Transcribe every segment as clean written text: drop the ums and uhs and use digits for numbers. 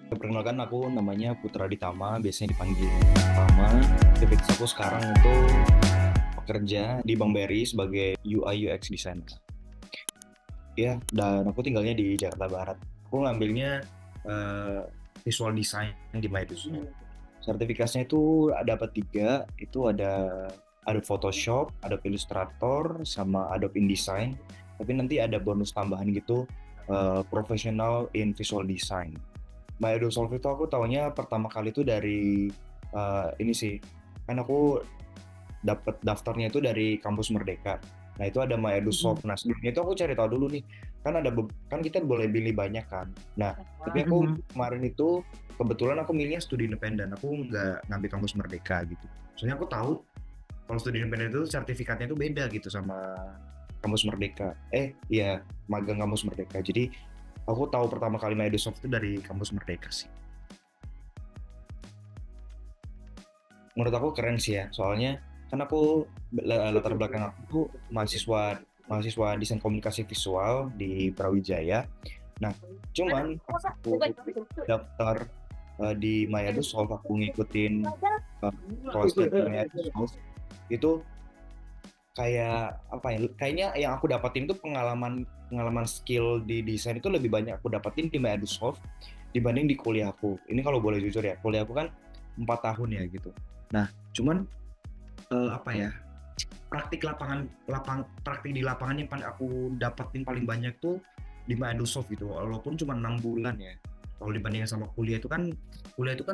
Perkenalkan aku namanya Putra Ditama, biasanya dipanggil Tama. Aktivitas aku sekarang itu bekerja di Bank BRI sebagai UI UX designer. Ya, dan aku tinggalnya di Jakarta Barat. Aku ngambilnya eh, visual design di Microsoft. Sertifikasinya itu ada dapat tiga, itu ada Adobe Photoshop, Adobe Illustrator, sama Adobe InDesign. Tapi nanti ada bonus tambahan gitu, Professional in Visual Design. Microsoft itu aku taunya pertama kali itu dari ini sih, kan aku dapat daftarnya itu dari kampus Merdeka. Nah itu ada Mhm. Microsoft. Nah sebelumnya itu aku cari tahu dulu nih, kan kan kita boleh pilih banyak kan. Nah tapi aku Mhm. kemarin itu kebetulan aku milihnya studi independen. Aku nggak ngambil kampus Merdeka gitu. Soalnya aku tahu kalau studi independen itu sertifikatnya itu beda gitu sama kampus Merdeka. Iya, magang kampus Merdeka. Jadi aku tahu pertama kali Microsoft itu dari kampus Merdeka sih. Menurut aku keren sih ya, soalnya kan aku latar belakang aku tuh mahasiswa mahasiswa desain komunikasi visual di Brawijaya. Nah, cuman pas aku daftar di Mayado Solve, aku ngikutin kelasnya di Mayado Solve, itu kayak apa ya, kayaknya yang aku dapatin itu pengalaman pengalaman skill di desain itu lebih banyak aku dapatin di Mayado Solve dibanding di kuliahku. Ini kalau boleh jujur ya, kuliahku kan 4 tahun ya gitu. Nah, cuman apa ya, praktik di lapangan yang paling aku dapatin paling banyak tuh di Microsoft gitu, walaupun cuma 6 bulan ya. Kalau dibandingkan sama kuliah itu kan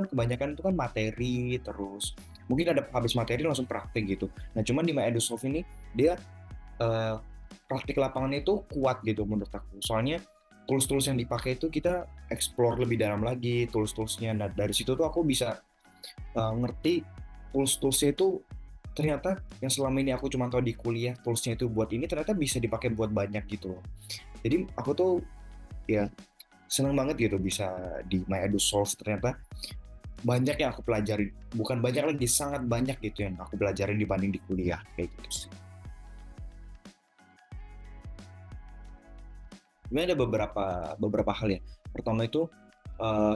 kebanyakan itu kan materi, terus mungkin ada habis materi langsung praktik gitu. Nah cuman di Microsoft ini dia eh, praktik lapangannya itu kuat gitu menurut aku, soalnya tools-tools yang dipakai itu kita explore lebih dalam lagi tools-toolsnya. Nah dari situ tuh aku bisa ngerti tools-toolsnya itu ternyata yang selama ini aku cuma tahu di kuliah toolsnya itu buat ini ternyata bisa dipakai buat banyak gitu loh. Jadi aku tuh ya seneng banget gitu bisa di My Edu Solve, ternyata banyak yang aku pelajari, bukan banyak lagi, sangat banyak gitu yang aku pelajarin dibanding di kuliah kayak gitu sih. Sebenarnya ada beberapa hal ya. Pertama itu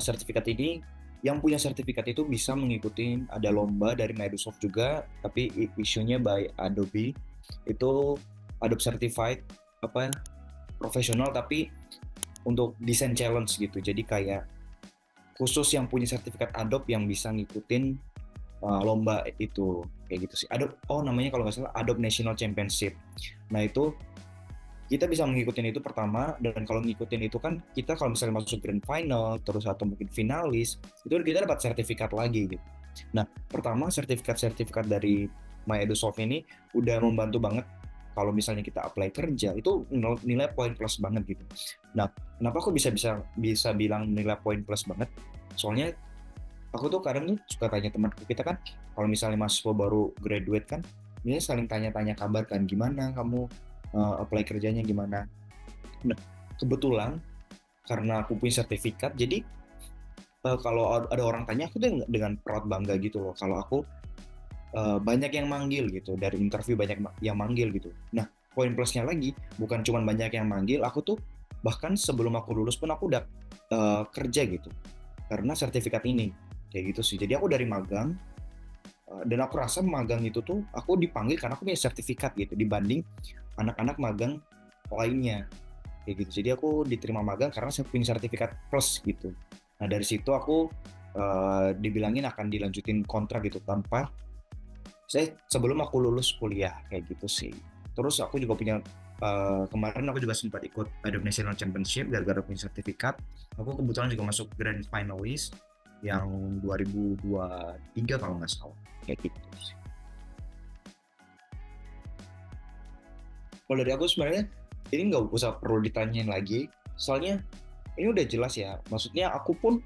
sertifikat ini, yang punya sertifikat itu bisa mengikuti ada lomba dari Microsoft juga, tapi isunya by Adobe. Itu Adobe Certified apa profesional tapi untuk desain challenge gitu. Jadi kayak khusus yang punya sertifikat Adobe yang bisa ngikutin lomba itu kayak gitu sih. Adobe, oh namanya kalau nggak salah Adobe National Championship. Nah itu kita bisa mengikuti itu pertama, dan kalau ngikutin itu kan kita kalau misalnya masuk grand final terus atau mungkin finalis itu kita dapat sertifikat lagi gitu. Nah pertama sertifikat dari MyEduSoft ini udah membantu banget kalau misalnya kita apply kerja itu nilai poin plus banget gitu. Nah kenapa aku bisa bisa bisa bilang nilai poin plus banget, soalnya aku tuh kadang nih suka tanya temanku, kita kan kalau misalnya mahasiswa baru graduate kan ini saling tanya-tanya kabar kan, gimana kamu apply kerjanya gimana. Nah kebetulan karena aku punya sertifikat, jadi kalau ada orang tanya aku tuh dengan proud bangga gitu loh kalau aku banyak yang manggil gitu, dari interview banyak yang manggil gitu. Nah poin plusnya lagi bukan cuma banyak yang manggil, aku tuh bahkan sebelum aku lulus pun aku udah kerja gitu karena sertifikat ini kayak gitu sih. Jadi aku dari magang, dan aku rasa magang itu tuh aku dipanggil karena aku punya sertifikat gitu dibanding anak-anak magang lainnya kayak gitu. Jadi aku diterima magang karena saya punya sertifikat plus gitu. Nah dari situ aku dibilangin akan dilanjutin kontrak gitu tanpa saya sebelum aku lulus kuliah kayak gitu sih. Terus aku juga punya kemarin aku juga sempat ikut Adobe National Championship gara-gara punya sertifikat. Aku kebetulan juga masuk grand finalist yang 2023 kalau nggak salah kayak gitu sih. Kalau dari aku sebenarnya ini nggak usah perlu ditanyain lagi, soalnya ini udah jelas ya. Maksudnya aku pun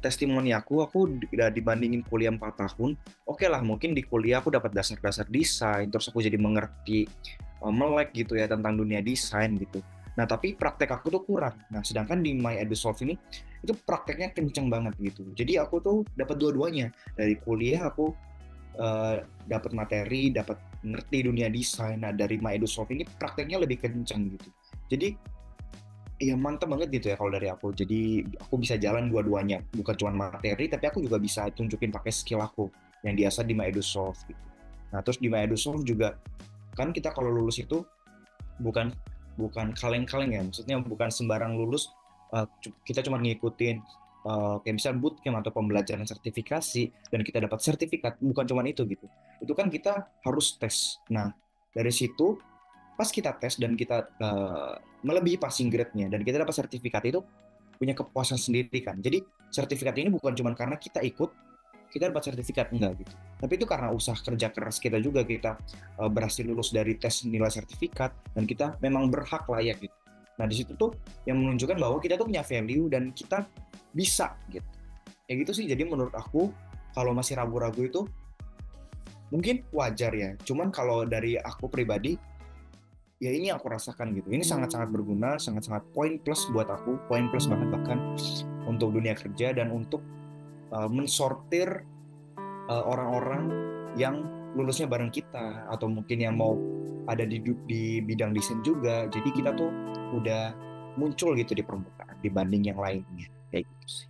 testimoni aku udah dibandingin kuliah 4 tahun, oke lah mungkin di kuliah aku dapat dasar-dasar desain, terus aku jadi mengerti melek gitu ya tentang dunia desain gitu. Nah tapi praktek aku tuh kurang. Nah sedangkan di My EduSolve ini itu prakteknya kenceng banget gitu. Jadi aku tuh dapat dua-duanya. Dari kuliah aku dapat materi, dapat ngerti dunia desain. Nah dari My EduSolve ini prakteknya lebih kenceng gitu. Jadi Iya mantap banget gitu ya kalau dari aku. Jadi aku bisa jalan dua-duanya, bukan cuma materi, tapi aku juga bisa tunjukin pakai skill aku yang biasa di Microsoft gitu. Nah terus di Microsoft juga kan kita kalau lulus itu bukan bukan kaleng-kaleng ya, maksudnya bukan sembarang lulus. Kita cuma ngikutin kayak misalnya bootcamp atau pembelajaran sertifikasi dan kita dapat sertifikat, bukan cuma itu gitu. Itu kan kita harus tes. Nah dari situ pas kita tes dan kita melebihi passing grade-nya dan kita dapat sertifikat itu punya kepuasan sendiri kan. Jadi sertifikat ini bukan cuma karena kita ikut kita dapat sertifikat enggak gitu. Tapi itu karena usaha kerja keras kita juga, kita berhasil lulus dari tes nilai sertifikat dan kita memang berhak layak gitu. Nah di situ tuh yang menunjukkan bahwa kita tuh punya value dan kita bisa gitu. Ya gitu sih. Jadi menurut aku kalau masih ragu-ragu itu mungkin wajar ya. Cuman kalau dari aku pribadi ya ini yang aku rasakan gitu. Ini sangat-sangat berguna, sangat-sangat poin plus buat aku, poin plus banget bahkan untuk dunia kerja dan untuk mensortir orang-orang yang lulusnya bareng kita atau mungkin yang mau ada di bidang desain juga. Jadi kita tuh udah muncul gitu di permukaan dibanding yang lainnya kayak gitu sih.